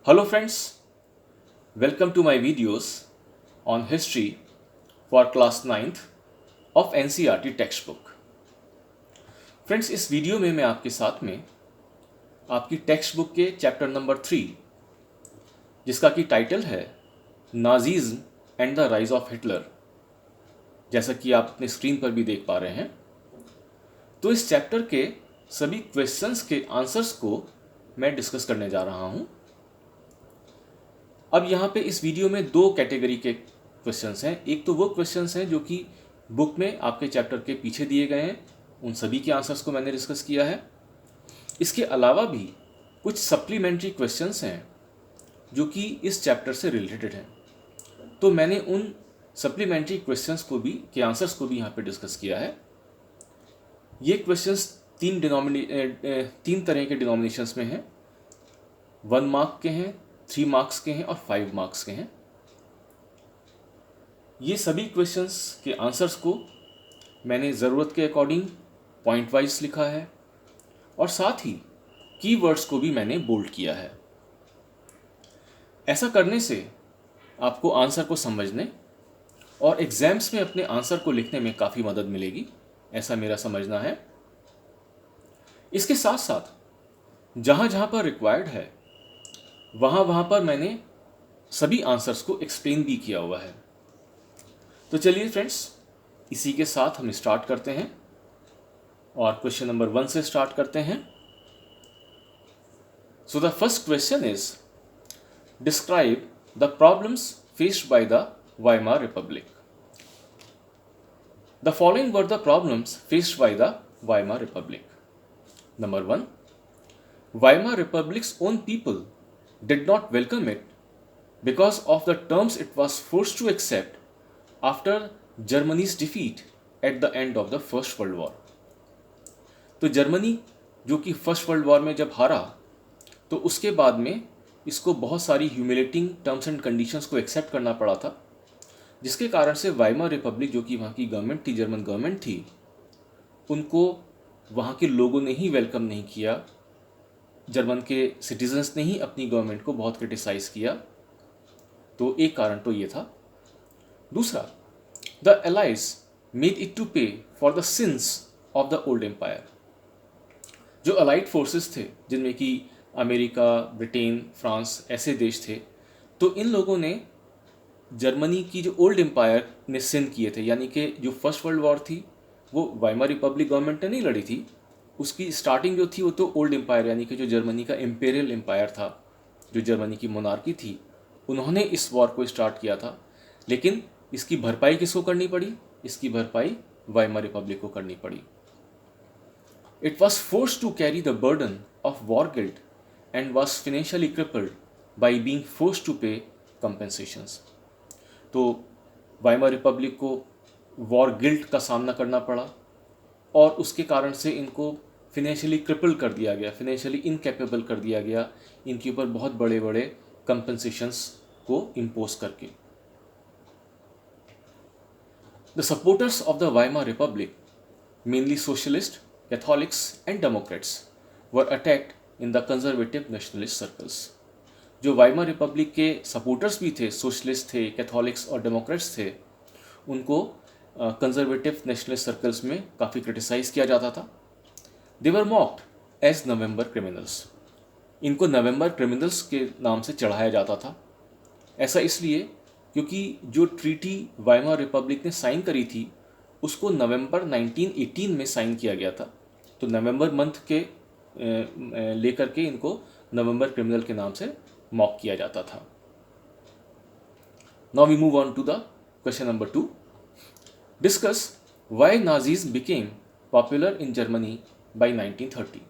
Hello friends, welcome to my videos on history for class 9th of NCERT textbook. Friends इस video में मैं आपके साथ में आपकी टेक्स्ट बुक के चैप्टर नंबर 3 जिसका कि टाइटल है Nazism and the rise of Hitler, जैसा कि आप अपने स्क्रीन पर भी देख पा रहे हैं। तो इस चैप्टर के सभी क्वेश्चंस के आंसर्स को मैं डिस्कस करने जा रहा हूं। अब यहाँ पे इस वीडियो में दो कैटेगरी के क्वेश्चंस हैं। एक तो वो क्वेश्चंस हैं जो कि बुक में आपके चैप्टर के पीछे दिए गए हैं, उन सभी के आंसर्स को मैंने डिस्कस किया है। इसके अलावा भी कुछ सप्लीमेंट्री क्वेश्चंस हैं जो कि इस चैप्टर से रिलेटेड हैं, तो मैंने उन सप्लीमेंट्री क्वेश्चंस को भी के आंसर्स को भी यहाँ पे डिस्कस किया है। ये क्वेश्चंस तीन तरह के डिनोमिनेशंस में हैं। 1 मार्क के हैं, 3 मार्क्स के हैं और 5 मार्क्स के हैं। ये सभी क्वेश्चंस के आंसर्स को मैंने ज़रूरत के अकॉर्डिंग पॉइंट वाइज लिखा है और साथ ही कीवर्ड्स को भी मैंने बोल्ड किया है। ऐसा करने से आपको आंसर को समझने और एग्जाम्स में अपने आंसर को लिखने में काफ़ी मदद मिलेगी, ऐसा मेरा समझना है। इसके साथ साथ जहाँ जहाँ पर रिक्वायर्ड है वहाँ पर मैंने सभी आंसर्स को एक्सप्लेन भी किया हुआ है। तो चलिए फ्रेंड्स, इसी के साथ हम स्टार्ट करते हैं और क्वेश्चन नंबर 1 से स्टार्ट करते हैं। So the first question is describe the problems faced by the Weimar Republic. The following were the problems faced by the Weimar Republic. Number 1, Weimar Republic's own people did not welcome it because of the terms it was forced to accept after Germany's defeat at the end of the First World War। तो Germany जो कि first world war में जब हारा तो उसके बाद में इसको बहुत सारी ह्यूमिलेटिंग टर्म्स एंड कंडीशंस को एक्सेप्ट करना पड़ा था, जिसके कारण से वाइमार रिपब्लिक जो कि वहाँ की गवर्नमेंट थी, जर्मन गवर्नमेंट थी, उनको वहाँ के लोगों ने ही वेलकम नहीं किया। जर्मन के सिटीजन्स ने ही अपनी गवर्नमेंट को बहुत क्रिटिसाइज़ किया। तो एक कारण तो ये था। दूसरा, the Allies made it to pay for the sins of the old empire. जो अलाइड फोर्सेस थे जिनमें कि अमेरिका, ब्रिटेन, फ्रांस ऐसे देश थे, तो इन लोगों ने जर्मनी की जो ओल्ड एम्पायर ने सिन किए थे, यानी कि जो फर्स्ट वर्ल्ड वॉर थी वो वाइमार रिपब्लिक गवर्नमेंट ने नहीं लड़ी थी, उसकी स्टार्टिंग जो थी वो तो ओल्ड एम्पायर यानी कि जो जर्मनी का इम्पेरियल एम्पायर था, जो जर्मनी की मोनार्की थी, उन्होंने इस वॉर को स्टार्ट किया था। लेकिन इसकी भरपाई किसको करनी पड़ी? इसकी भरपाई वाइमार रिपब्लिक को करनी पड़ी। It was forced to carry the burden of war guilt and was financially crippled by being forced to pay compensations. तो वाइमार रिपब्लिक को वॉर गिल्ट का सामना करना पड़ा और उसके कारण से इनको फिनेंशियली क्रिपल कर दिया गया, फिनेंशियली इनकेपेबल कर दिया गया, इनके ऊपर बहुत बड़े बड़े कंपनसेशंस को इम्पोज करके। The supporters of the Weimar Republic, mainly socialist, Catholics and Democrats, were attacked in the conservative nationalist circles. जो वाइमार रिपब्लिक के सपोर्टर्स भी थे, सोशलिस्ट थे, कैथोलिक्स और डेमोक्रेट्स थे, उनको कंजर्वेटिव नेशनलिस्ट सर्कल्स में काफ़ी क्रिटिसाइज़ किया जाता था। They were mocked as November criminals. इनको नवंबर क्रिमिनल्स के नाम से चढ़ाया जाता था। ऐसा इसलिए क्योंकि जो ट्रीटी वाइमार रिपब्लिक ने साइन करी थी उसको नवंबर 1918 में साइन किया गया था, तो नवंबर मंथ के लेकर के इनको नवंबर क्रिमिनल के नाम से मॉक किया जाता था। Now we move on to the question number 2। Discuss why Nazis became popular in Germany by 1930.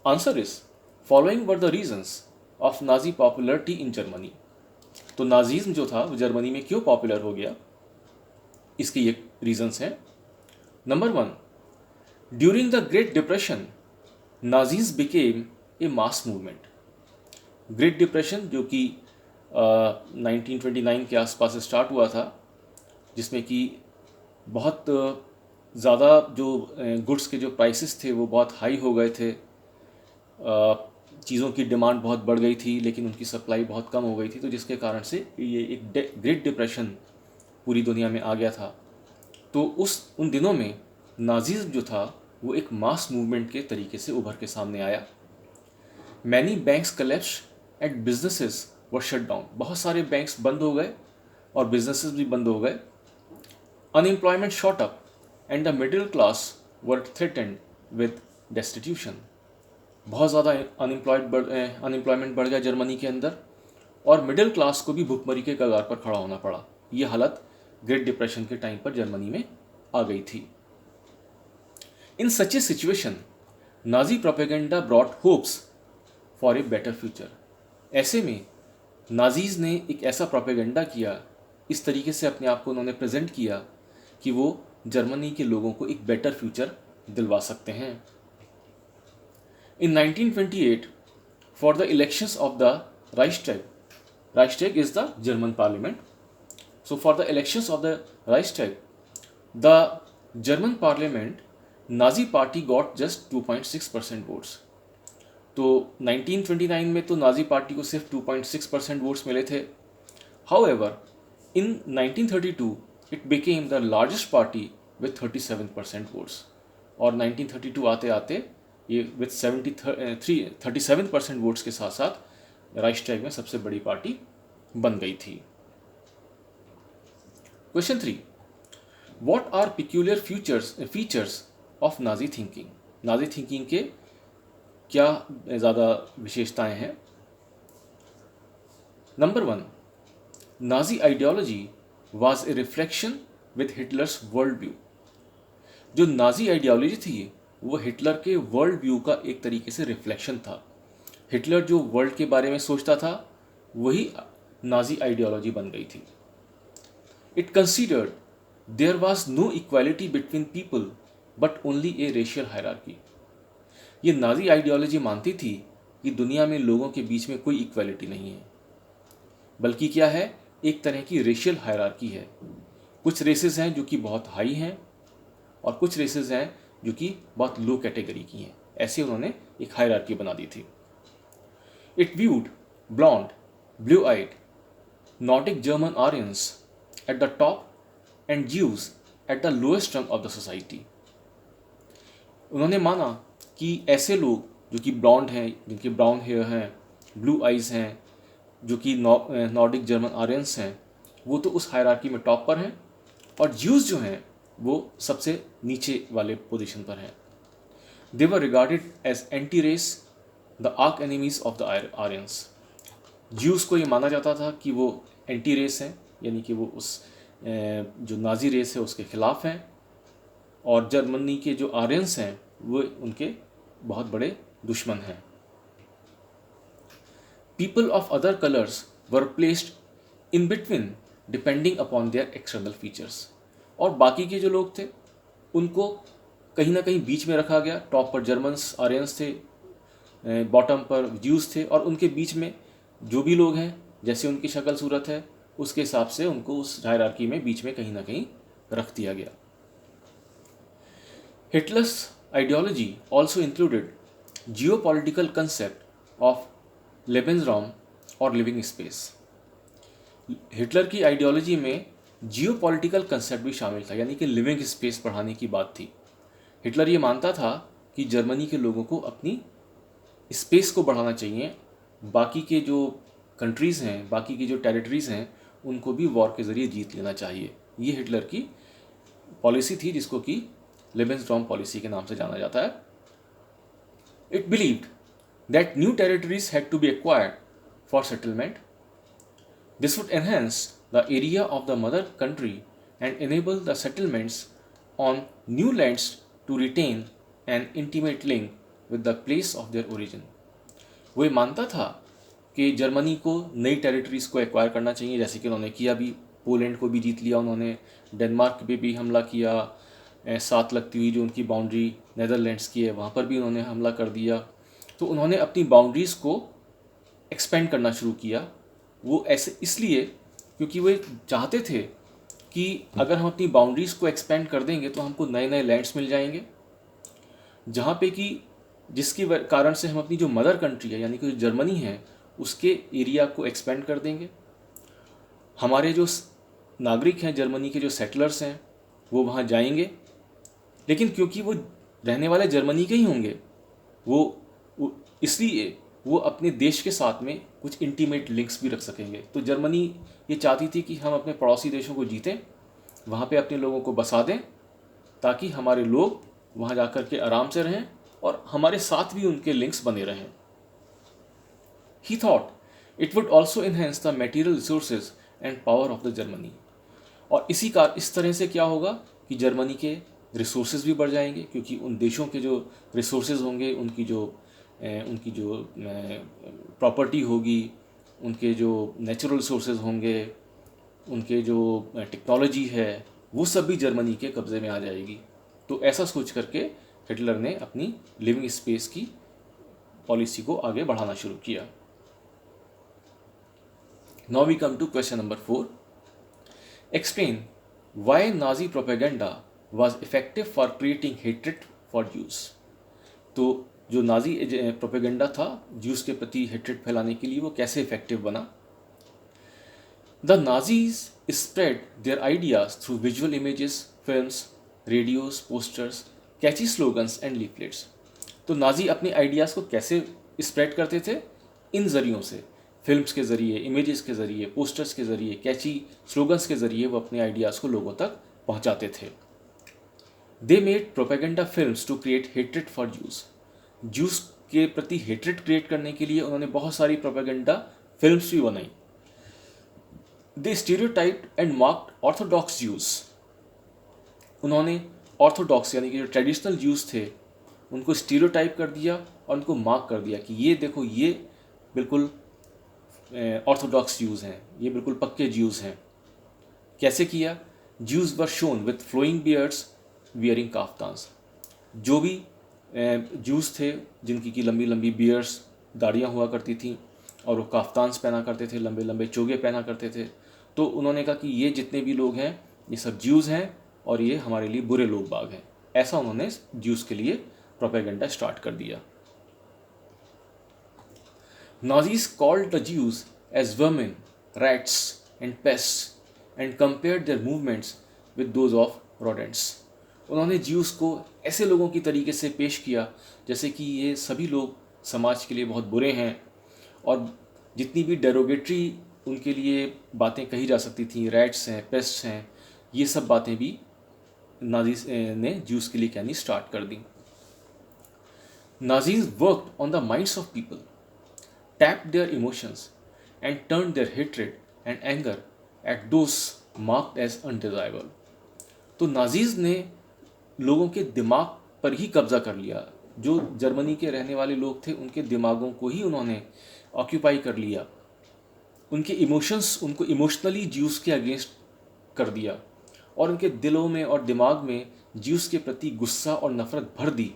Answer is, following were the reasons of Nazi popularity in Germany. तो नाजीज्म जो था वो जर्मनी में क्यों पॉपुलर हो गया, इसके ये रीजंस हैं। Number 1, during the great depression Nazis became a mass movement. Great depression जो कि 1929 के आसपास स्टार्ट हुआ था, जिसमें कि बहुत ज़्यादा जो गुड्स के जो प्राइसेस थे वो बहुत हाई हो गए थे। चीज़ों की डिमांड बहुत बढ़ गई थी लेकिन उनकी सप्लाई बहुत कम हो गई थी, तो जिसके कारण से ये एक ग्रेट डिप्रेशन पूरी दुनिया में आ गया था। तो उन दिनों में नाजीज़म जो था वो एक मास मूवमेंट के तरीके से उभर के सामने आया। Many banks collapse and businesses were shut down, बहुत सारे बैंक्स बंद हो गए और बिजनेसेस भी बंद हो गए। Unemployment shot up and the middle class were threatened with destitution, बहुत ज़्यादा अनएम्प्लॉयमेंट बढ़ गया जर्मनी के अंदर और मिडिल क्लास को भी भुखमरी के कगार पर खड़ा होना पड़ा। ये हालत ग्रेट डिप्रेशन के टाइम पर जर्मनी में आ गई थी। In such a situation Nazi propaganda brought hopes for a better future, ऐसे में नाजीज ने एक ऐसा प्रोपेगेंडा किया, इस तरीके से अपने आप को उन्होंने प्रेजेंट किया कि वो जर्मनी के लोगों को एक बेटर फ्यूचर दिलवा सकते हैं। In 1928, for the elections of the Reichstag is the German parliament. So for the elections of the Reichstag, the German parliament, Nazi party got just 2.6% votes. तो 1929 में तो नाजी पार्टी को सिर्फ 2.6% वोट्स मिले थे। However, in 1932 it became the largest party with 37% votes, और 1932 आते आते ये विथ 37% वोट्स के साथ साथ राइक्सटैग में सबसे बड़ी पार्टी बन गई थी। Question 3, what are peculiar features of Nazi thinking, Nazi thinking के क्या ज़्यादा विशेषताएं हैं। Number 1, Nazi ideology was a reflection with Hitler's world view, जो नाजी आइडियोलॉजी थी वो हिटलर के वर्ल्ड व्यू का एक तरीके से रिफ्लेक्शन था। हिटलर जो वर्ल्ड के बारे में सोचता था वही नाजी आइडियोलॉजी बन गई थी। It considered there was no equality between people but only a racial hierarchy, ये नाजी आइडियोलॉजी मानती थी कि दुनिया में लोगों के बीच में कोई इक्वालिटी नहीं है, बल्कि क्या है, एक तरह की रेशियल हायरार्की है। कुछ रेसेस हैं जो कि बहुत हाई हैं और कुछ रेसेस हैं जो कि बहुत लो कैटेगरी की हैं, ऐसे उन्होंने एक हायरार्की बना दी थी। It viewed blonde, blue eyed, Nordic German Aryans at the top and Jews at the lowest rung of the society, उन्होंने माना कि ऐसे लोग जो कि ब्लॉन्ड हैं, जिनके ब्राउन हेयर हैं, ब्लू आइज़ हैं, जो कि नॉर्डिक जर्मन आर्यंस हैं, वो तो उस हायरार्की में टॉप पर हैं, और ज्यूज जो हैं वो सबसे नीचे वाले पोजीशन पर हैं। They were regarded as anti race, the arch enemies of the Aryans, Jews को ये माना जाता था कि वो एंटी रेस हैं, यानी कि वो उस जो नाजी रेस है उसके खिलाफ हैं, और जर्मनी के जो आर्यंस हैं वो उनके बहुत बड़े दुश्मन हैं। People of other colours were placed in between depending upon their external features, और बाकी के जो लोग थे उनको कहीं ना कहीं बीच में रखा गया। टॉप पर जर्मन्स आर्यंस थे, बॉटम पर ज्यूज थे, और उनके बीच में जो भी लोग हैं जैसे उनकी शक्ल सूरत है उसके हिसाब से उनको उस हायरार्की में बीच में कहीं ना कहीं रख दिया गया। Hitler's ideology also included geopolitical concept of Lebensraum और लिविंग स्पेस। हिटलर की आइडियोलॉजी में जियोपॉलिटिकल कंसेप्ट भी शामिल था, यानी कि लिविंग स्पेस बढ़ाने की बात थी। हिटलर ये मानता था कि जर्मनी के लोगों को अपनी स्पेस को बढ़ाना चाहिए, बाकी के जो कंट्रीज़ हैं, बाकी की जो टेरिटरीज़ हैं, उनको भी वॉर के ज़रिए जीत लेना चाहिए। ये हिटलर की पॉलिसी थी जिसको कि लेबेंसडाउन पॉलिसी के नाम से जाना जाता है। It believed that new territories had to be acquired for settlement, this would enhance the area of the mother country and enable the settlements on new lands to retain an intimate link with the place of their origin. वो मानता था कि Germany को नई territories को acquire करना चाहिए, जैसे कि उन्होंने किया भी, पोलैंड को भी जीत लिया उन्होंने, डेनमार्क पे भी हमला किया, साथ लगती हुई जो उनकी बाउंड्री नेदरलैंड्स की है वहाँ पर भी उन्होंने हमला कर दिया। तो उन्होंने अपनी बाउंड्रीज़ को एक्सपेंड करना शुरू किया। वो ऐसे इसलिए क्योंकि वो चाहते थे कि अगर हम अपनी बाउंड्रीज़ को एक्सपेंड कर देंगे तो हमको नए नए लैंड्स मिल जाएंगे जहाँ पे कि जिसकी कारण से हम अपनी जो मदर कंट्री है यानी कि जो जर्मनी है उसके एरिया को एक्सपेंड कर देंगे। हमारे जो नागरिक हैं जर्मनी के, जो सेटलर्स हैं, वो वहाँ जाएंगे, लेकिन क्योंकि वो रहने वाले जर्मनी के ही होंगे, इसलिए वो अपने देश के साथ में कुछ इंटीमेट लिंक्स भी रख सकेंगे। तो जर्मनी ये चाहती थी कि हम अपने पड़ोसी देशों को जीतें, वहाँ पे अपने लोगों को बसा दें, ताकि हमारे लोग वहाँ जा कर के आराम से रहें और हमारे साथ भी उनके लिंक्स बने रहें। He thought it would also enhance the material resources and power of the Germany। और इस तरह से क्या होगा कि जर्मनी के रिसोर्सेज भी बढ़ जाएंगे, क्योंकि उन देशों के जो रिसोर्सेज होंगे, उनकी जो प्रॉपर्टी होगी, उनके जो नेचुरल रिसोर्सेज होंगे, उनके जो टेक्नोलॉजी है, वो सब भी जर्मनी के कब्ज़े में आ जाएगी। तो ऐसा सोच करके हिटलर ने अपनी लिविंग स्पेस की पॉलिसी को आगे बढ़ाना शुरू किया। Now we come to question number 4. Explain why Nazi propaganda was effective for creating hatred for Jews। तो जो नाजी प्रोपेगेंडा था ज्यूस के प्रति हेट्रेड फैलाने के लिए, वो कैसे इफेक्टिव बना। The Nazis spread their ideas through visual images, films, radios, posters, catchy slogans and leaflets. तो नाजी अपने आइडियाज़ को कैसे स्प्रेड करते थे? इन जरियों से, फिल्म्स के ज़रिए, इमेजेस के ज़रिए, पोस्टर्स के ज़रिए, कैची स्लोगन्स के ज़रिए वो अपने आइडियाज़ को लोगों तक पहुंचाते थे। They made propaganda films to create hatred for Jews. Jews के प्रति हेट्रेड क्रिएट करने के लिए उन्होंने बहुत सारी प्रोपेगेंडा फिल्म्स भी बनाई। They stereotyped and marked orthodox Jews. उन्होंने ऑर्थोडॉक्स यानी कि जो ट्रेडिशनल ज्यूज़ थे उनको स्टीरियोटाइप कर दिया और उनको मार्क कर दिया कि ये देखो, ये बिल्कुल ऑर्थोडॉक्स ज्यूज़ हैं, ये बिल्कुल पक्के ज्यूज़ हैं। कैसे किया? Jews were shown with flowing beards wearing kaftans. जो भी ज्यूज़ थे जिनकी की लंबी लंबी बियर्ड्स, दाढ़ियाँ हुआ करती थीं, और वो काफ्तान्स पहना करते थे, लंबे लंबे चोगे पहना करते थे, तो उन्होंने कहा कि ये जितने भी लोग हैं ये सब ज्यूज़ हैं और ये हमारे लिए बुरे लोग बाग हैं। ऐसा उन्होंने ज्यूज़ के लिए प्रोपेगेंडा स्टार्ट कर दिया। Nazis called the Jews as vermin, rats and pests and compared their movements with those of rodents। उन्होंने ज्यूस को ऐसे लोगों की तरीके से पेश किया जैसे कि ये सभी लोग समाज के लिए बहुत बुरे हैं, और जितनी भी डेरोगेटरी उनके लिए बातें कही जा सकती थी, रैट्स हैं, पेस्ट्स हैं, ये सब बातें भी नाजीज ने ज्यूस के लिए कहनी स्टार्ट कर दी। Nazis worked on the minds of people, tapped their emotions and turned their hatred and anger at those marked as undesirable। तो नाजीज ने लोगों के दिमाग पर ही कब्जा कर लिया। जो जर्मनी के रहने वाले लोग थे उनके दिमागों को ही उन्होंने ऑक्यूपाई कर लिया, उनके इमोशंस, उनको इमोशनली ज्यूस के अगेंस्ट कर दिया, और उनके दिलों में और दिमाग में ज्यूस के प्रति गुस्सा और नफरत भर दी।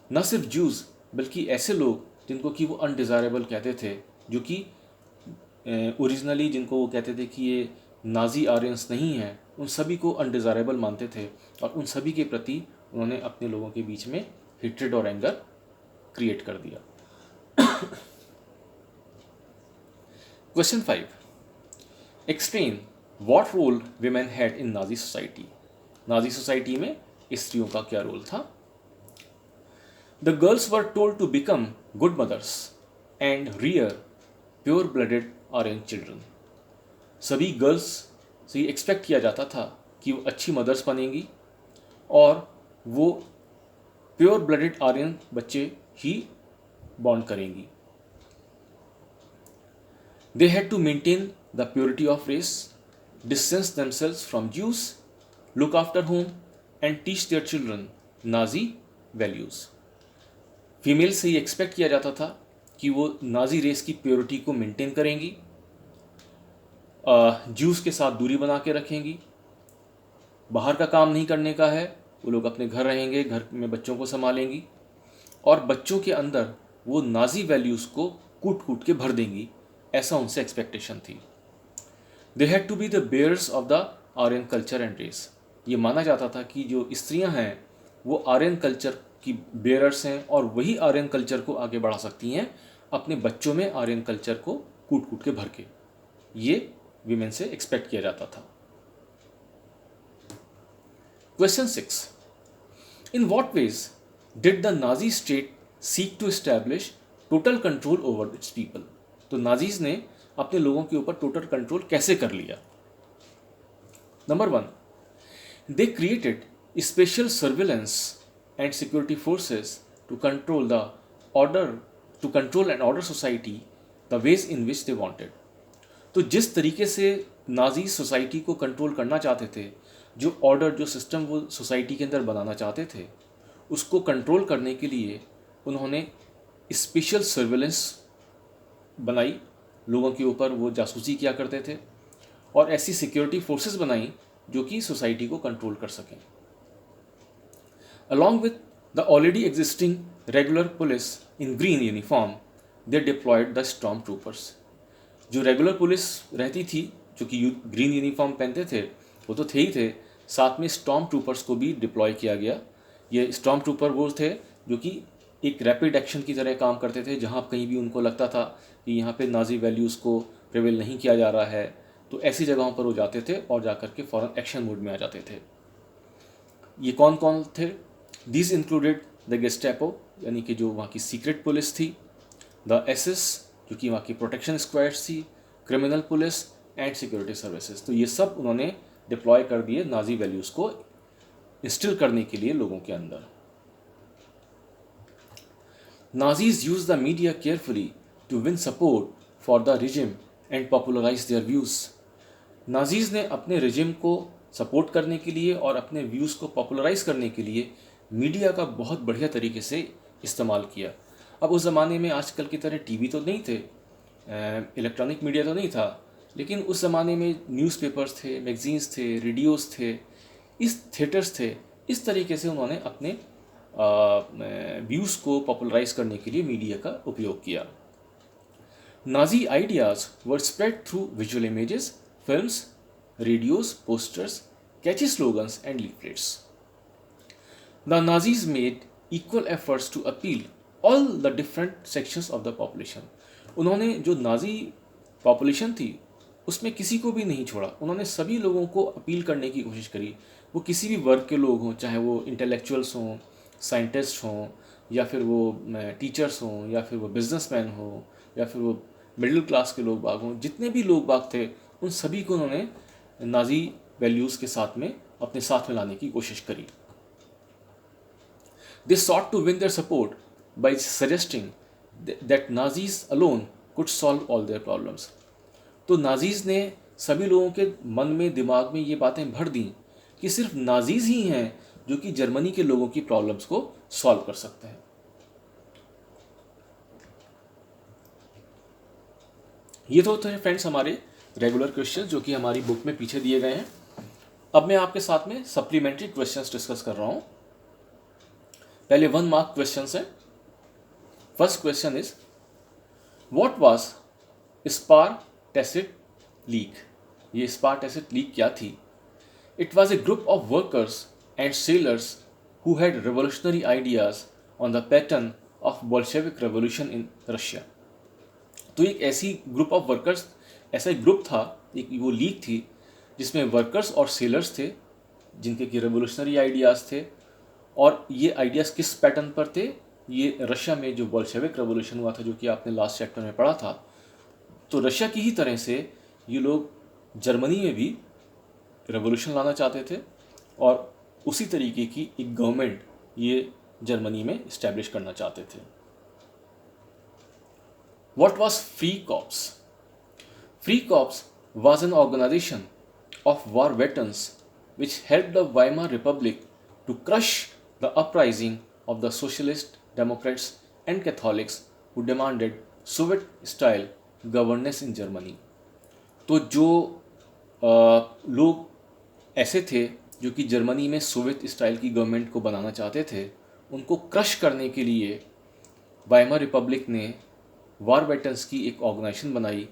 न सिर्फ ज्यूस बल्कि ऐसे लोग जिनको कि वो अनडिज़ायरेबल कहते थे, जो कि ओरिजिनली जिनको वो कहते थे कि ये नाजी आर्यंस नहीं हैं, उन सभी को अनडिज़ायरेबल मानते थे, और उन सभी के प्रति उन्होंने अपने लोगों के बीच में हेट्रेड और एंगर क्रिएट कर दिया। Question 5, explain what role women had in Nazi society. Nazi society में स्त्रियों का क्या रोल था? The girls were told to become good mothers and rear pure-blooded Aryan children। सभी गर्ल्स से एक्सपेक्ट किया जाता था कि वो अच्छी मदर्स बनेंगी और वो प्योर ब्लडेड आर्यन बच्चे ही बॉर्न करेंगी। They had to maintain the purity of race, distance themselves from Jews, look after home and teach their children Nazi values। Female से ही एक्सपेक्ट किया जाता था कि वो नाजी रेस की प्योरिटी को मेंटेन करेंगी, ज्यूस के साथ दूरी बना के रखेंगी, बाहर का काम नहीं करने का है, वो लोग अपने घर रहेंगे, घर में बच्चों को संभालेंगी, और बच्चों के अंदर वो नाजी वैल्यूज़ को कूट कूट के भर देंगी, ऐसा उनसे एक्सपेक्टेशन थी। They had to be the bearers of the Aryan culture and race. ये माना जाता था कि जो स्त्रियां हैं वो आर्यन कल्चर की बेयरर्स हैं और वही आर्यन कल्चर को आगे बढ़ा सकती हैं अपने बच्चों में आर्यन कल्चर को कूट कूट के भर के। ये विमेन से एक्सपेक्ट किया जाता था। Question 6, in what ways did the Nazi state seek to establish total control over its people? तो नाजीज ने अपने लोगों के ऊपर टोटल कंट्रोल कैसे कर लिया? Number 1, they created special surveillance and security forces to control and order society the ways in which they wanted. तो जिस तरीके से नाजी सोसाइटी को कंट्रोल करना चाहते थे, जो सिस्टम वो सोसाइटी के अंदर बनाना चाहते थे, उसको कंट्रोल करने के लिए उन्होंने स्पेशल सर्विलेंस बनाई, लोगों के ऊपर वो जासूसी किया करते थे, और ऐसी सिक्योरिटी फोर्सेस बनाई जो कि सोसाइटी को कंट्रोल कर सकें। Along with the already existing regular police in green uniform, they deployed the storm troopers. जो रेगुलर पुलिस रहती थी, जो कि ग्रीन यूनिफॉर्म पहनते थे, वो तो थे ही थे, साथ में स्टॉर्म ट्रूपर्स को भी डिप्लॉय किया गया। ये स्टॉर्म ट्रूपर वो थे जो कि एक रैपिड एक्शन की तरह काम करते थे। जहाँ कहीं भी उनको लगता था कि यहाँ पे नाजी वैल्यूज़ को प्रिवेल नहीं किया जा रहा है, तो ऐसी जगहों पर वो जाते थे और जाकर के फ़ौरन एक्शन मोड में आ जाते थे। ये कौन कौन थे? दीज इंक्लूडेड द गेस्टापो, यानी कि जो वहाँ की सीक्रेट पुलिस थी, द एसएस, जो कि वहाँ की प्रोटेक्शन स्क्वाड्स थी, criminal police and security services. तो ये सब उन्होंने डिप्लॉय कर दिए नाजी वैल्यूज़ को इंस्टिल करने के लिए लोगों के अंदर। Nazis used the media carefully to win support for the regime and popularize their views. Nazis ने अपने रिजिम को सपोर्ट करने के लिए और अपने व्यूज़ को पॉपुलराइज करने के लिए मीडिया का बहुत बढ़िया तरीके से इस्तेमाल किया। अब उस ज़माने में आजकल की तरह टीवी तो नहीं थे, इलेक्ट्रॉनिक मीडिया तो नहीं था, लेकिन उस ज़माने में न्यूज़पेपर्स थे, मैगजीन्स थे, रेडियोज़ थे, इस थिएटर्स थे। इस तरीके से उन्होंने अपने व्यूज़ को पॉपुलराइज करने के लिए मीडिया का उपयोग किया। Nazi ideas were spread through visual images, films, radios, posters, catchy slogans and leaflets. The Nazis made equal efforts to appeal all the different sections of the population. उन्होंने जो Nazi population थी उसमें किसी को भी नहीं छोड़ा। उन्होंने सभी लोगों को अपील करने की कोशिश करी, वो किसी भी वर्ग के लोग हों, चाहे वो इंटेलेक्चुअल्स हों, साइंटिस्ट हों, या फिर वो टीचर्स हों, या फिर वो बिजनेसमैन हों, या फिर वो मिडिल क्लास के लोग बाग हों, जितने भी लोग बाग थे उन सभी को उन्होंने नाजी वैल्यूज़ के साथ में अपने साथ में लाने की कोशिश करी। दे sought to win their support by suggesting that Nazis alone could solve all their problems. तो नाजीज़ ने सभी लोगों के मन में, दिमाग में ये बातें भर दी कि सिर्फ नाजीज़ ही हैं जो कि जर्मनी के लोगों की प्रॉब्लम्स को सॉल्व कर सकते हैं। ये तो थे फ्रेंड्स हमारे रेगुलर क्वेश्चन जो कि हमारी बुक में पीछे दिए गए हैं। अब मैं आपके साथ में सप्लीमेंट्री क्वेश्चंस डिस्कस कर रहा हूं। पहले 1 मार्क क्वेश्चंस हैं। First question is what was spar tacit league? ये स्पार टैसिट लीग क्या थी? It was a group of workers and sellers who had revolutionary ideas on the pattern of Bolshevik revolution in Russia. तो एक ऐसी group of workers, ऐसा एक group था, एक वो लीग थी जिसमें वर्कर्स और सेलर्स थे जिनके की रेवोल्यूशनरी आइडियाज़ थे। और ये आइडियाज़ किस पैटर्न पर थे? ये रशिया में जो बोल्शेविक रेवोल्यूशन हुआ था, जो कि आपने लास्ट चैप्टर में पढ़ा था, तो रशिया की ही तरह से ये लोग जर्मनी में भी रेवोल्यूशन लाना चाहते थे और उसी तरीके की एक गवर्नमेंट ये जर्मनी में इस्टेब्लिश करना चाहते थे। What was Free Corps? Free Corps was an organization of war veterans which helped the Weimar Republic to crush the uprising of the Socialist, Democrats and Catholics who demanded Soviet-style governance in Germany. तो जो लोग ऐसे थे जो कि Germany में Soviet style की government को बनाना चाहते थे, उनको क्रश करने के लिए वाइमर रिपब्लिक ने वार वेटरन्स की एक ऑर्गेनाइजेशन बनाई।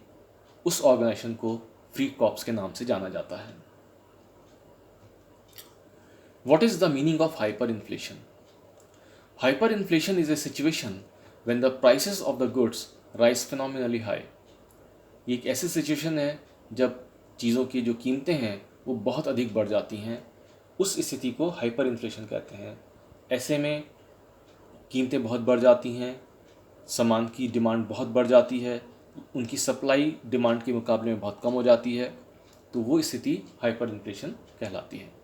उस ऑर्गेनाइजेशन को फ्री कॉर्प्स के नाम से जाना जाता है। What is the meaning of hyper inflation? Hyper inflation is a situation when the prices of the goods rise phenomenally high. ये एक ऐसी सिचुएशन है जब चीज़ों की जो कीमतें हैं वो बहुत अधिक बढ़ जाती हैं, उस स्थिति को हाइपर इन्फ्लेशन कहते हैं। ऐसे में कीमतें बहुत बढ़ जाती हैं, सामान की डिमांड बहुत बढ़ जाती है, उनकी सप्लाई डिमांड के मुकाबले में बहुत कम हो जाती है, तो वो स्थिति हाइपर इन्फ्लेशन कहलाती है।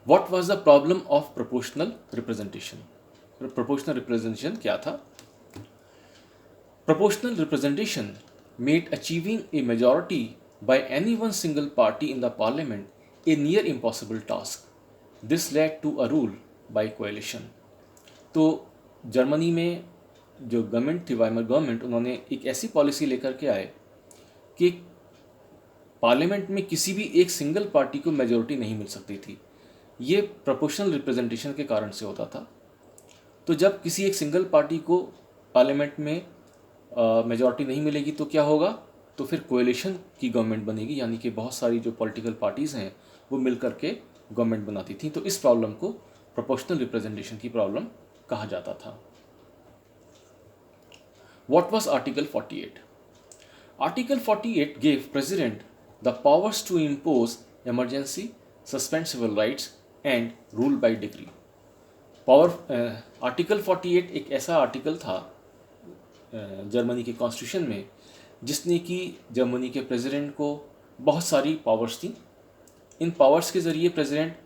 What was the problem of proportional representation? Proportional representation क्या था? Proportional representation made achieving a majority by any one single party in the parliament a near impossible task. This led to a rule by coalition. तो Germany में जो government थी, Weimar government, उन्होंने एक ऐसी policy लेकर के आए कि पार्लियामेंट में किसी भी एक सिंगल पार्टी को मेजोरिटी नहीं मिल सकती थी। ये प्रोपोर्शनल रिप्रेजेंटेशन के कारण से होता था। तो जब किसी एक सिंगल पार्टी को पार्लियामेंट में मेजॉरिटी नहीं मिलेगी तो क्या होगा? तो फिर कोएलिशन की गवर्नमेंट बनेगी, यानी कि बहुत सारी जो पॉलिटिकल पार्टीज़ हैं वो मिल करके गवर्नमेंट बनाती थी। तो इस प्रॉब्लम को प्रोपोर्शनल रिप्रेजेंटेशन की प्रॉब्लम कहा जाता था। What was article 48? Article 48 gave president the powers to impose emergency, suspend civil rights and rule by decree. Article 48 एक ऐसा आर्टिकल था जर्मनी के कॉन्स्टिट्यूशन में जिसने कि जर्मनी के प्रेसिडेंट को बहुत सारी पावर्स थी। इन पावर्स के ज़रिए प्रेसिडेंट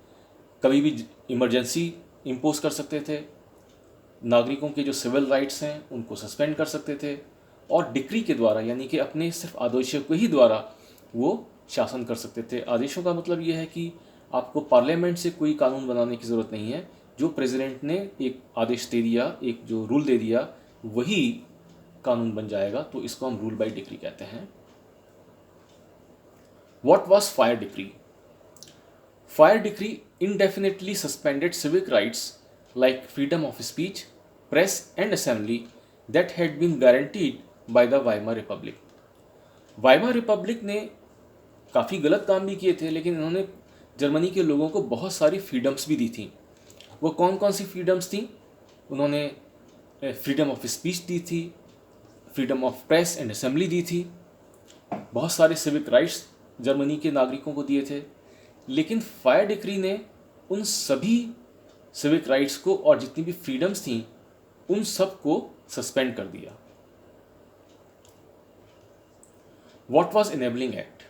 कभी भी इमरजेंसी इम्पोज कर सकते थे, नागरिकों के जो सिविल राइट्स हैं उनको सस्पेंड कर सकते थे, और डिक्री के द्वारा, यानी कि अपने सिर्फ आदेशों के ही द्वारा वो शासन कर सकते थे। आदेशों का मतलब ये है कि आपको पार्लियामेंट से कोई कानून बनाने की ज़रूरत नहीं है, जो प्रेसिडेंट ने एक आदेश दे दिया, एक जो रूल दे दिया, वही कानून बन जाएगा। तो इसको हम रूल बाय डिक्री कहते हैं। What was fire decree? Fire decree indefinitely suspended civic rights like freedom of speech, press and assembly that had been guaranteed by the Weimar Republic. Weimar Republic ने काफ़ी गलत काम भी किए थे, लेकिन इन्होंने जर्मनी के लोगों को बहुत सारी फ्रीडम्स भी दी थी। वो कौन कौन सी फ्रीडम्स थी? उन्होंने फ्रीडम ऑफ स्पीच दी थी, freedom of press and assembly दी थी, बहुत सारे सिविक राइट्स जर्मनी के नागरिकों को दिए थे। लेकिन फायर डिक्री ने उन सभी सिविक राइट्स को और जितनी भी फ्रीडम्स थी उन सब को सस्पेंड कर दिया। What was enabling act?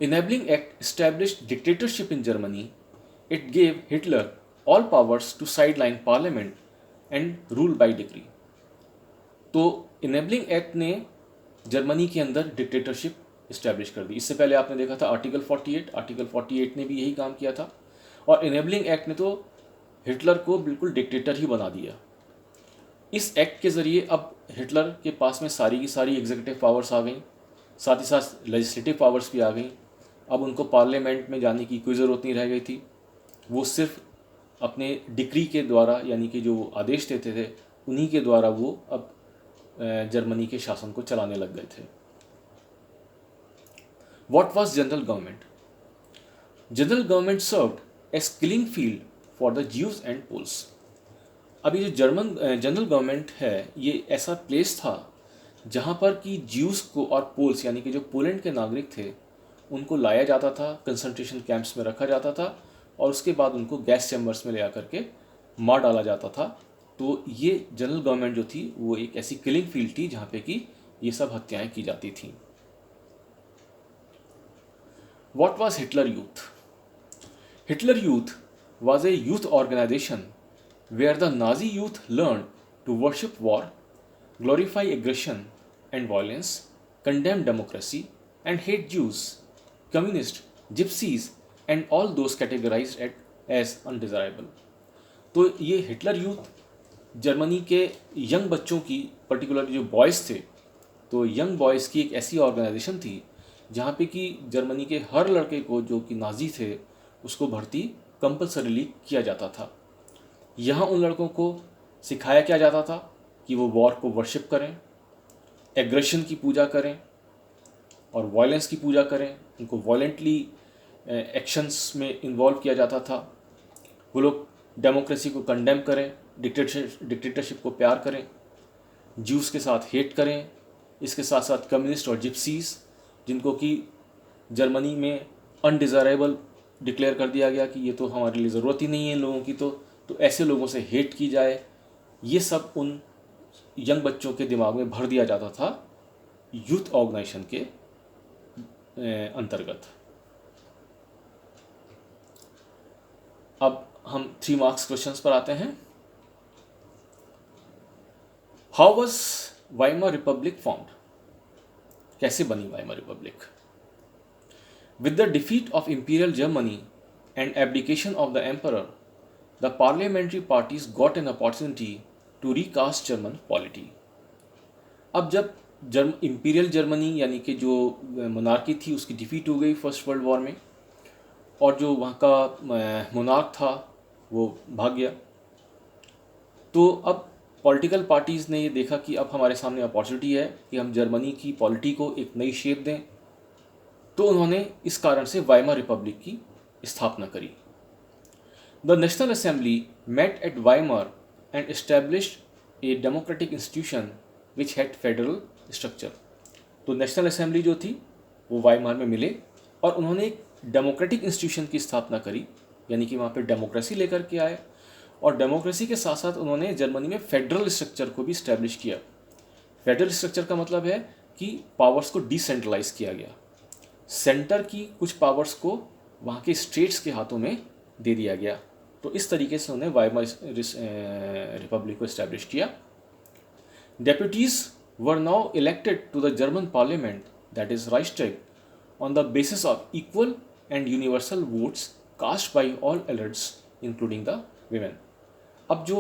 Enabling act established dictatorship in Germany. It gave Hitler all powers to sideline parliament and rule by decree. तो इनेबलिंग एक्ट ने जर्मनी के अंदर डिक्टेटरशिप इस्टेब्लिश कर दी। इससे पहले आपने देखा था आर्टिकल 48, आर्टिकल 48 ने भी यही काम किया था, और इनेबलिंग एक्ट ने तो हिटलर को बिल्कुल डिक्टेटर ही बना दिया। इस एक्ट के ज़रिए अब हिटलर के पास में सारी की सारी एग्जीक्यूटिव पावर्स आ गई, साथ ही साथ लेजिस्लेटिव पावर्स भी आ गई। अब उनको पार्लियामेंट में जाने की कोई ज़रूरत नहीं रह गई थी। वो सिर्फ अपने डिक्री के द्वारा, यानी कि जो आदेश देते थे उन्हीं के द्वारा वो अब जर्मनी के शासन को चलाने लग गए थे। What was general government? General government served as killing field for the Jews and Poles. अभी जो जनरल गवर्नमेंट है ये ऐसा प्लेस था जहाँ पर कि ज्यूज़ को और पोल्स, यानी कि जो पोलैंड के नागरिक थे, उनको लाया जाता था, कंसंट्रेशन कैंप्स में रखा जाता था और उसके बाद उनको गैस चैम्बर्स में ले आकर के मार डाला जाता था। तो ये जनरल गवर्नमेंट जो थी वो एक ऐसी किलिंग फील्ड थी जहाँ पे कि ये सब हत्याएं की जाती थीं। What was Hitler Youth? Hitler Youth was a youth organization where the Nazi youth learned to worship war, glorify aggression and violence, condemn democracy, and hate Jews, communists, gypsies, and all those categorized as undesirable. तो ये Hitler youth Germany के young बच्चों की, particular जो boys थे, तो young boys की एक ऐसी ऑर्गेनाइजेशन थी जहाँ पे कि जर्मनी के हर लड़के को जो कि नाजी थे उसको भर्ती कंपलसरीली किया जाता था। यहाँ उन लड़कों को सिखाया क्या जाता था कि वो वॉर को वर्शिप करें, एग्रेशन की पूजा करें और वायलेंस की पूजा करें। उनको वायलेंटली एक्शंस में इन्वॉल्व किया जाता था। वो लोग डेमोक्रेसी को कंडेम करें, डिक्टेटरशिप को प्यार करें, ज्यूस के साथ हेट करें, इसके साथ साथ कम्युनिस्ट और जिप्सीज जिनको कि जर्मनी में अनडिज़ायरेबल डिक्लेयर कर दिया गया कि ये तो हमारे लिए ज़रूरत ही नहीं है इन लोगों की, तो ऐसे लोगों से हेट की जाए, ये सब उन यंग बच्चों के दिमाग में भर दिया जाता था यूथ ऑर्गेनाइजेशन के अंतर्गत। अब हम 3 मार्क्स क्वेश्चंस पर आते हैं। How was Weimar republic formed? कैसे बनी Weimar republic? With the defeat of imperial Germany and abdication of the emperor, the parliamentary parties got an opportunity to recast German polity. अब जब इंपीरियल जर्मनी यानी कि जो मोनार्की थी उसकी defeat हो गई फर्स्ट वर्ल्ड वॉर में, और जो वहाँ का मोनार्क था वो भाग गया, तो अब पॉलिटिकल पार्टीज़ ने ये देखा कि अब हमारे सामने अपॉर्चुनिटी है कि हम जर्मनी की पॉलिटी को एक नई शेप दें, तो उन्होंने इस कारण से वाइमर रिपब्लिक की स्थापना करी। The national assembly met at Weimar and established a democratic institution which had federal structure. तो नेशनल असेंबली जो थी वो वाइमार में मिले और उन्होंने एक डेमोक्रेटिक इंस्टीट्यूशन की स्थापना करी, यानी कि वहाँ पे डेमोक्रेसी लेकर के आए, और डेमोक्रेसी के साथ साथ उन्होंने जर्मनी में फेडरल स्ट्रक्चर को भी इस्टेब्लिश किया। फेडरल स्ट्रक्चर का मतलब है कि पावर्स को डिसेंट्रलाइज किया गया, सेंटर की कुछ पावर्स को वहाँ के स्टेट्स के हाथों में दे दिया गया। तो इस तरीके से उन्होंने वाइमर रिपब्लिक को इस्टेब्लिश किया। Deputies were now elected to the German parliament, that is Reichstag, on the basis of equal and universal votes cast by all adults including the women। अब जो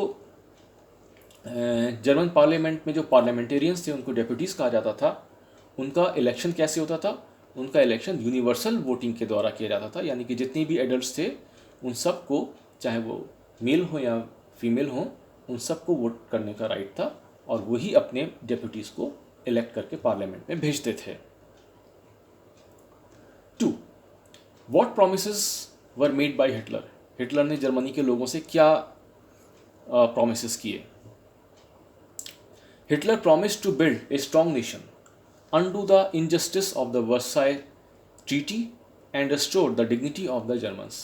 जर्मन पार्लियामेंट में जो parliamentarians थे उनको डेप्यूटीज़ कहा जाता था, उनका इलेक्शन कैसे होता था? उनका इलेक्शन यूनिवर्सल वोटिंग के द्वारा किया जाता था, यानी कि जितने भी एडल्ट्स थे उन सब को, चाहे वो मेल हो या फीमेल हो, उन सबको वोट करने का राइट था, और वही अपने डेप्यूटीज़ को इलेक्ट करके पार्लियामेंट में भेजते थे। 2. What promises were made by Hitler? Hitler ने जर्मनी के लोगों से क्या प्रोमिसेस किए? Hitler promised to build a strong nation, undo the injustice of the Versailles Treaty and restore the dignity of the Germans।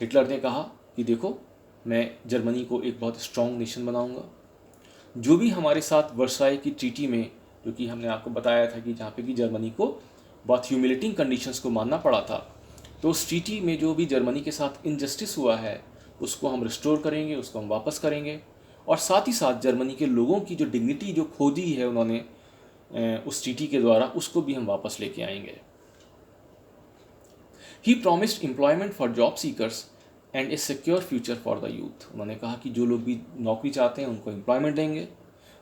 Hitler ने कहा कि देखो, मैं जर्मनी को एक बहुत स्ट्रॉन्ग नेशन बनाऊंगा, जो भी हमारे साथ वर्साई की ट्रीटी में, जो कि हमने आपको बताया था कि जहाँ पे कि जर्मनी को बहुत ह्यूमिलेटिंग कंडीशंस को मानना पड़ा था, तो उस ट्रीटी में जो भी जर्मनी के साथ इनजस्टिस हुआ है उसको हम रिस्टोर करेंगे, उसको हम वापस करेंगे, और साथ ही साथ जर्मनी के लोगों की जो डिग्निटी जो खो दी है उन्होंने उस ट्रीटी के द्वारा, उसको भी हम वापस लेके आएंगे। He promised employment for job seekers and A secure future for the youth. उन्होंने कहा कि जो लोग भी नौकरी चाहते हैं उनको एम्प्लॉयमेंट देंगे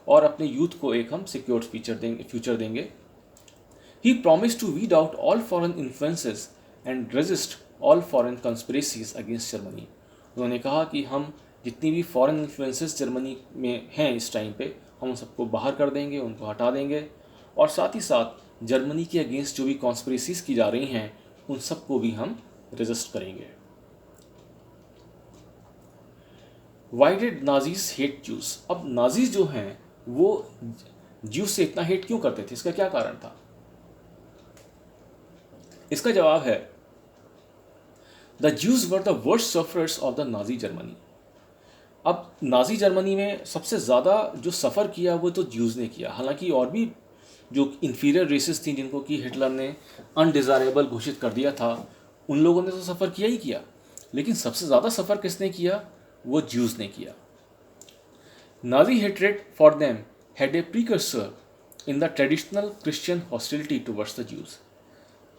और अपने यूथ को एक हम सिक्योर फ्यूचर देंगे। He promised to weed out all foreign influences and resist all foreign conspiracies against Germany। उन्होंने कहा कि हम जितनी भी फॉरेन इन्फ्लुएंसेस जर्मनी में हैं इस टाइम पे, हम उन सबको बाहर कर देंगे, उनको हटा देंगे, और साथ ही साथ जर्मनी के अगेंस्ट जो भी कॉन्स्पिरेसीज की जा रही हैं उन सबको भी हम रेजिस्ट करेंगे। Why did Nazis hate Jews? अब नाजीज जो हैं वो ज्यूज से इतना हेट क्यों करते थे? इसका क्या कारण था? इसका जवाब है, the Jews were the worst sufferers of the Nazi Germany. अब नाजी जर्मनी में सबसे ज़्यादा जो सफ़र किया वो तो ज्यूज़ ने किया, हालांकि और भी जो इंफीरियर रेसेस थी जिनको कि हिटलर ने अनडिज़ायरेबल घोषित कर दिया था, उन लोगों ने तो सफ़र किया ही किया, लेकिन सबसे ज़्यादा सफ़र किसने किया? वो ज्यूज़ ने किया। Nazi hatred for them had a precursor in the traditional Christian hostility towards the Jews.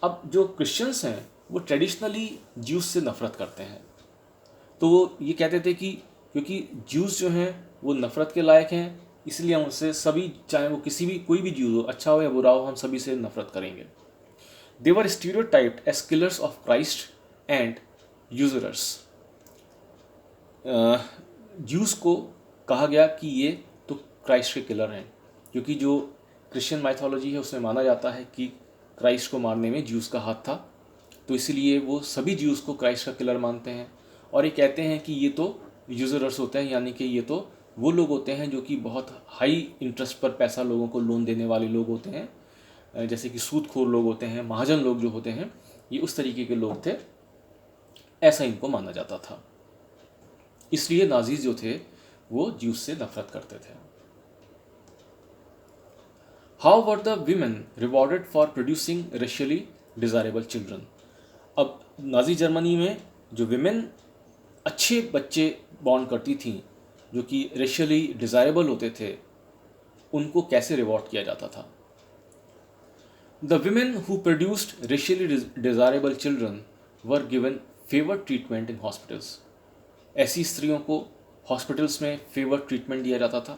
अब जो क्रिश्चियंस हैं वो ट्रेडिशनली ज्यूज़ से नफ़रत करते हैं, तो वो ये कहते थे कि क्योंकि ज्यूज़ जो हैं वो नफ़रत के लायक हैं, इसलिए हम उससे सभी, चाहे वो कोई भी ज्यू हो, अच्छा हो या बुरा हो, हम सभी से नफ़रत करेंगे। They were stereotyped as killers of Christ and usurers. Jews को कहा गया कि ये तो क्राइस्ट के किलर हैं, क्योंकि जो क्रिश्चियन माइथोलॉजी है उसमें माना जाता है कि क्राइस्ट को मारने में ज्यूज़ का हाथ था, तो इसलिए वो सभी ज्यूज़ को क्राइस्ट का किलर मानते हैं, और ये कहते हैं कि ये तो यूजरर्स होते हैं, यानी कि ये तो वो लोग होते हैं जो कि बहुत हाई इंटरेस्ट पर पैसा लोगों को लोन देने वाले लोग होते हैं, जैसे कि सूदखोर लोग होते हैं, महाजन लोग जो होते हैं, ये उस तरीके के लोग थे, ऐसा इनको माना जाता था। इसलिए नाजीज जो थे वो ज्यूज से नफरत करते थे। How were the women rewarded for producing racially desirable children. अब नाजी जर्मनी में जो विमेन अच्छे बच्चे बॉर्न करती थीं जो कि रेशियली डिजायरेबल होते थे, उनको कैसे रिवॉर्ड किया जाता था। The women who produced racially desirable children were given favoured treatment in hospitals. ऐसी स्त्रियों को हॉस्पिटल्स में फेवर्ड ट्रीटमेंट दिया जाता था।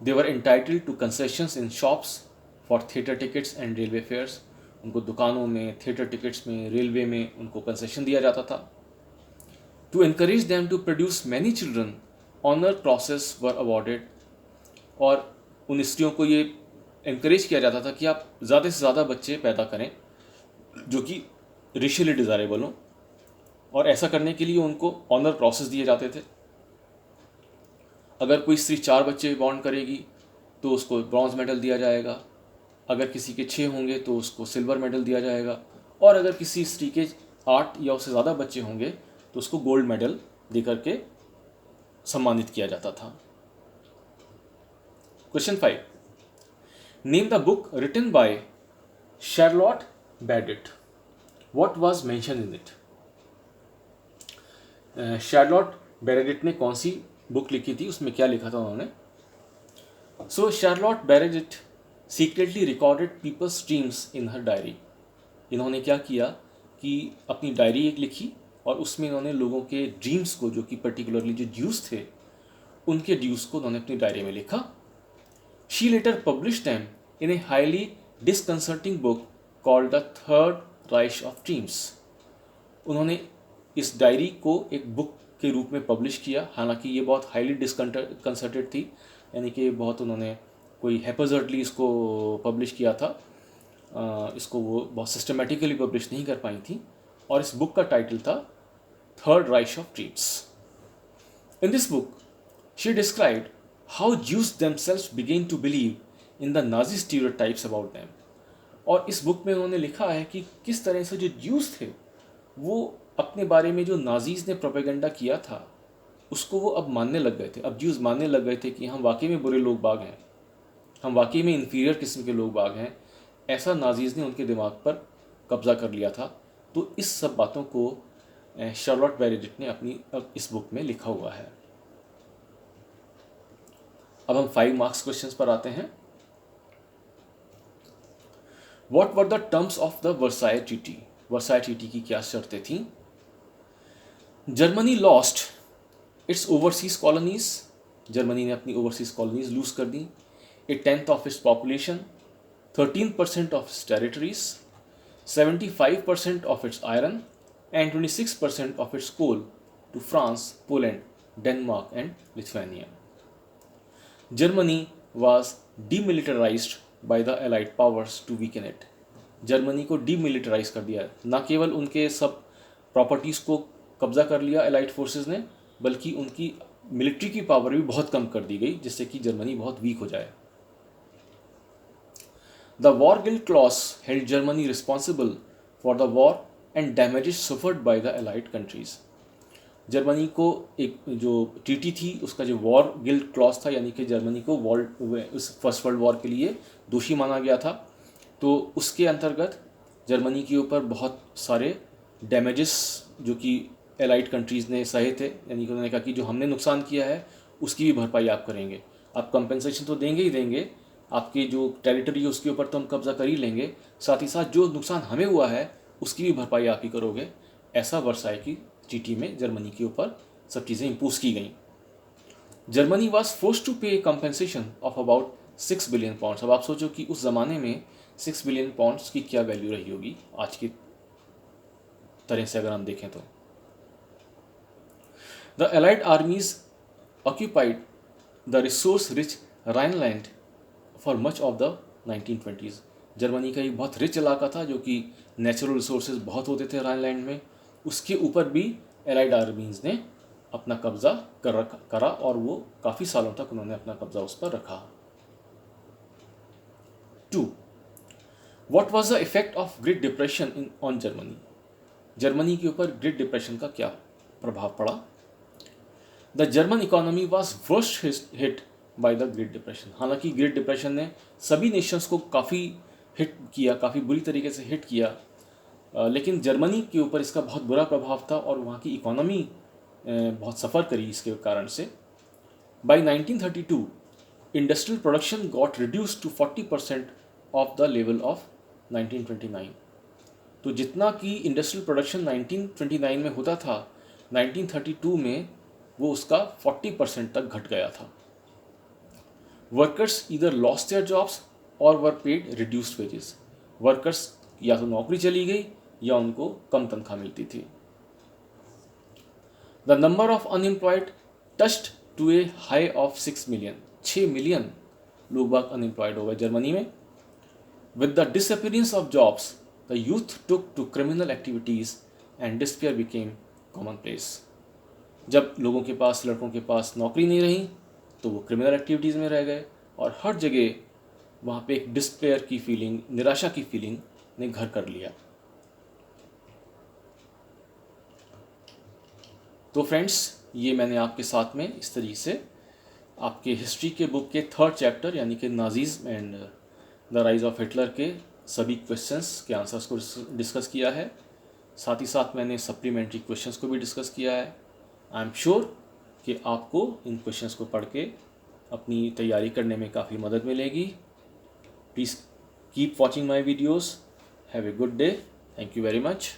They were entitled to concessions in shops for theatre tickets and railway fares. उनको दुकानों में, थिएटर टिकट्स में, रेलवे में उनको कंसेशन दिया जाता था। To encourage them to produce many children, honour crosses were awarded. और उन स्त्रियों को ये इनक्रेज किया जाता था कि आप ज़्यादा से ज़्यादा बच्चे पैदा करें जो कि रेशियली डिज़ायरेबल हों, और ऐसा करने के लिए उनको ऑनर क्रॉसेस दिए जाते थे। अगर कोई स्त्री 4 बच्चे बॉर्न करेगी तो उसको ब्रॉन्ज मेडल दिया जाएगा, अगर किसी के 6 होंगे तो उसको सिल्वर मेडल दिया जाएगा, और अगर किसी स्त्री के 8 या उससे ज़्यादा बच्चे होंगे तो उसको गोल्ड मेडल देकर के सम्मानित किया जाता था। Question 5, name the book written by Charlotte Beradt, what was mentioned in it. Charlotte Beradt ने कौन सी बुक लिखी थी, उसमें क्या लिखा था उन्होंने। So Charlotte Beradt secretly recorded people's dreams in her diary. इन्होंने क्या किया कि अपनी डायरी एक लिखी और उसमें इन्होंने लोगों के ड्रीम्स को, जो कि पर्टिकुलरली जो ड्यूज थे, उनके ड्यूज को उन्होंने अपनी डायरी में लिखा। She later published them in a highly disconcerting book called the Third Reich of Dreams. उन्होंने इस डायरी को एक बुक के रूप में पब्लिश किया, हालांकि ये बहुत हाईली डिसकंसर्टेड थी, यानी कि बहुत उन्होंने कोई हैपजर्डली इसको पब्लिश किया था, इसको वो बहुत सिस्टमेटिकली पब्लिश नहीं कर पाई थी। और इस बुक का टाइटल था Third Reich of Dreams. In this book she described how Jews themselves began to believe in the Nazi stereotypes about them. और इस बुक में उन्होंने लिखा है कि किस तरह से जो ज्यूज थे वो अपने बारे में जो नाजीज ने प्रोपेगेंडा किया था उसको वो अब मानने लग गए थे। अब ज्यूज मानने लग गए थे कि हम वाकई में बुरे लोग बाग हैं, हम वाकई में इन्फीरियर किस्म के लोग बाग हैं। ऐसा नाजीज ने उनके दिमाग पर कब्जा कर लिया था। तो इस सब बातों को शार्लोट बैडेट ने अपनी अब इस बुक में लिखा हुआ है। अब हम 5 मार्क्स क्वेश्चंस पर आते हैं। What were the terms of the Versailles treaty. Versailles treaty की क्या शर्तें थीं। Germany lost its overseas colonies. Germany ने अपनी ओवरसीज कॉलोनीज लूज कर दी। ए 10th of its population, 13% of its territories, 75% of its iron and 26% of its coal to France, Poland, Denmark and Lithuania. Germany was demilitarized by the Allied powers to weaken it. Germany को demilitarise कर दिया, न केवल उनके सब properties को कब्जा कर लिया एलाइड फोर्सेस ने, बल्कि उनकी मिलिट्री की पावर भी बहुत कम कर दी गई, जिससे कि जर्मनी बहुत वीक हो जाए। The war guilt clause held Germany responsible for the war and damages suffered by the Allied countries. Germany को एक जो ट्रीटी थी उसका जो वॉर गिल्ट क्लॉज था, यानी कि जर्मनी को उस फर्स्ट वर्ल्ड वॉर के लिए दोषी माना गया था। तो उसके अंतर्गत जर्मनी के ऊपर बहुत सारे डैमेजेस जो कि एलाइड कंट्रीज़ ने सहे थे, यानी कि उन्होंने कहा कि जो हमने नुकसान किया है उसकी भी भरपाई आप करेंगे। आप कंपेंसेशन तो देंगे ही देंगे, आपकी जो टेरिटरी है उसके ऊपर तो हम कब्जा कर ही लेंगे, साथ ही साथ जो नुकसान हमें हुआ है उसकी भी भरपाई आप ही करोगे। ऐसा वर्साई की ट्रीटी में जर्मनी के ऊपर सब चीज़ें इम्पोज की गई। जर्मनी वाज फोर्स्ड टू पे compensation of about 6 billion pounds. अब आप सोचो कि उस ज़माने में 6 बिलियन पाउंड्स की क्या वैल्यू रही होगी आज की तरह से अगर हम देखें तो। The allied आर्मीज occupied the resource rich Rhineland for much of the 1920s। Germany का एक बहुत रिच इलाका था जो कि नेचुरल रिसोर्सेज बहुत होते थे राइनलैंड में, उसके ऊपर भी एलाइड आर्मीज ने अपना कब्ज़ा करा और वो काफ़ी सालों तक उन्होंने अपना कब्ज़ा उस पर रखा। 2. What was the effect of Great Depression on Germany? Germany के ऊपर ग्रेट डिप्रेशन का क्या प्रभाव पड़ा? The German economy was worst hit by the great depression. हालांकि ग्रेट डिप्रेशन ने सभी नेशंस को काफ़ी हिट किया, काफ़ी बुरी तरीके से हिट किया, लेकिन जर्मनी के ऊपर इसका बहुत बुरा प्रभाव था और वहाँ की इकोनॉमी बहुत सफ़र करी इसके कारण से। By 1932 industrial production got reduce to 40% of the level of 1929। तो जितना कि इंडस्ट्रियल प्रोडक्शन 1929 में होता था, 1932 में वो उसका 40% तक घट गया था। Workers either lost their jobs और were paid reduced wages. Workers या तो नौकरी चली गई या उनको कम तनख्वाह मिलती थी। The number of unemployed touched to a high of 6 million. 6 million लोग बाग अनएम्प्लॉयड हो गए जर्मनी में। With the disappearance of jobs the youth took to criminal activities and despair became common place. जब लोगों के पास, लड़कों के पास नौकरी नहीं रही तो वो क्रिमिनल एक्टिविटीज़ में रह गए और हर जगह वहाँ पे एक डिस्पेयर की फीलिंग, निराशा की फीलिंग ने घर कर लिया। तो फ्रेंड्स, ये मैंने आपके साथ में इस तरीके से आपके हिस्ट्री के बुक के 3rd चैप्टर यानी कि Nazis and the rise of Hitler के सभी क्वेश्चंस के आंसर्स को डिस्कस किया है। साथ ही साथ मैंने सप्लीमेंट्री क्वेश्चंस को भी डिस्कस किया है। आई एम श्योर कि आपको इन क्वेश्चंस को पढ़ के अपनी तैयारी करने में काफ़ी मदद मिलेगी। Please keep watching my videos. Have a good day. Thank you very much.